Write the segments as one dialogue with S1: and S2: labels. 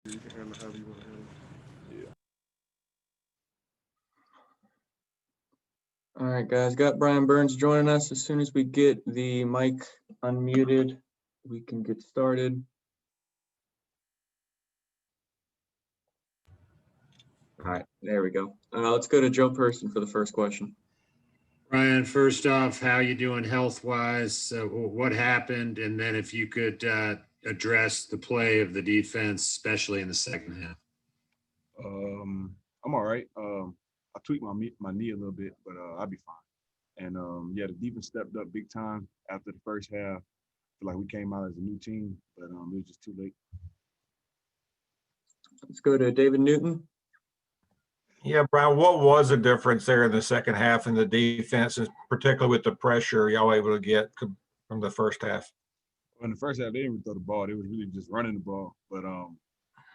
S1: You can handle however you want to handle it.
S2: Yeah.
S3: All right, guys, got Brian Burns joining us. As soon as we get the mic unmuted, we can get started. All right, there we go. Let's go to Joe Person for the first question.
S4: Brian, first off, how you doing health-wise? What happened? And then if you could address the play of the defense, especially in the second half.
S2: I'm all right. I tweaked my knee a little bit, but I'll be fine. And yeah, the defense stepped up big time after the first half. I feel like we came out as a new team, but it was just too late.
S3: Let's go to David Newton.
S5: Yeah, Brian, what was the difference there in the second half in the defense, and particularly with the pressure y'all able to get from the first half?
S2: Well, in the first half, they didn't even throw the ball. They was really just running the ball. But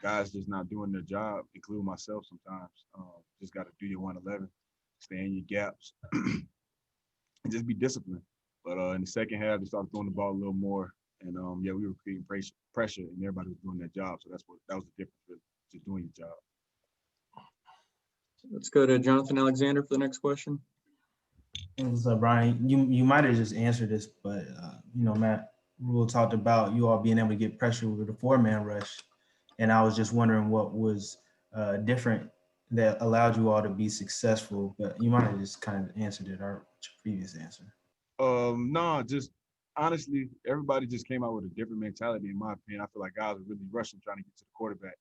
S2: guys just not doing their job, including myself sometimes. Just got to do your 111, stay in your gaps, and just be disciplined. But in the second half, they started throwing the ball a little more. And, yeah, we were creating pressure, and everybody was doing their job. So that was the difference with just doing your job.
S3: Let's go to Jonathan Alexander for the next question.
S6: What's up, Brian? You might have just answered this, but Matt Rule talked about you all being able to get pressure with a 4-man rush, and I was just wondering what was different that allowed you all to be successful. But you might have just kind of answered it our previous answer.
S2: No, just honestly, everybody just came out with a different mentality. In my opinion, I feel like guys were really rushing trying to get to the quarterback.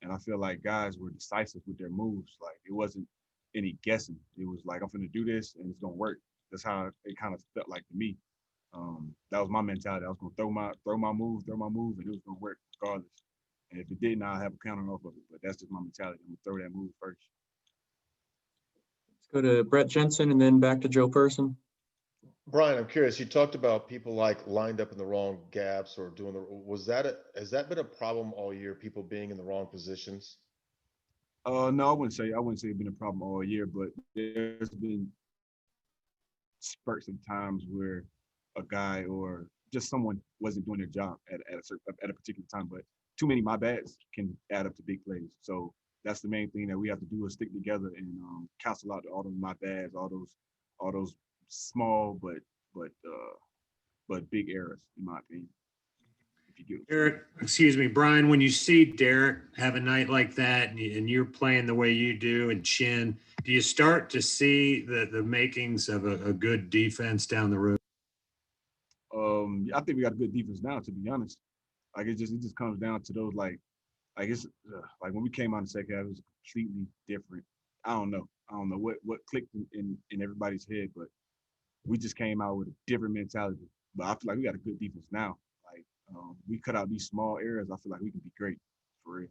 S2: And I feel like guys were decisive with their moves. Like, it wasn't any guessing. It was like, I'm going to do this and it's going to work. That's how it kind of felt like to me. That was my mentality. I was going to throw my move, and it was going to work regardless. And if it didn't, I'll have a counter off of it. But that's just my mentality. I'm going to throw that move first.
S3: Let's go to Brett Jensen and then back to Joe Person.
S1: Brian, I'm curious. You talked about people like lined up in the wrong gaps or doing has that been a problem all year? People being in the wrong positions?
S2: No, I wouldn't say it's been a problem all year, but there's been spurts of times where a guy or just someone wasn't doing their job at a particular time. But too many my bads can add up to big plays. So that's the main thing that we have to do is stick together and cancel out all those my bads, all those small but big errors, in my opinion.
S4: Brian, when you see Derek have a night like that and you're playing the way you do and Chin, do you start to see the makings of a good defense down the road?
S2: I think we got a good defense now, to be honest. Like it just comes down to those like it's like when we came out in the second half, it was completely different. I don't know what clicked in everybody's head, but we just came out with a different mentality. But I feel like we got a good defense now. Like we cut out these small errors. I feel like we can be great for real.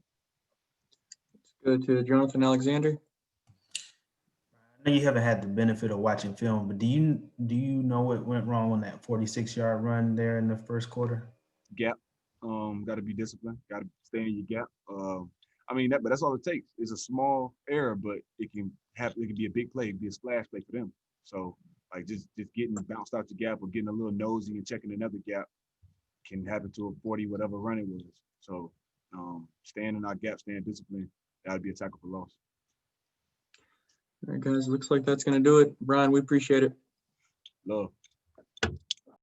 S3: Let's go to Jonathan Alexander.
S6: I know you haven't had the benefit of watching film, but do you know what went wrong on that 46-yard run there in the first quarter?
S2: Gap. Got to be disciplined. Got to stay in your gap. But that's all it takes. It's a small error, but it can be a big play. It can be a splash play for them. So like just getting bounced out your gap or getting a little nosy and checking another gap can happen to a 40 whatever run it was. So staying in our gap, staying disciplined, that would be a tackle for loss.
S3: All right, guys, looks like that's going to do it. Brian, we appreciate it.
S2: Love.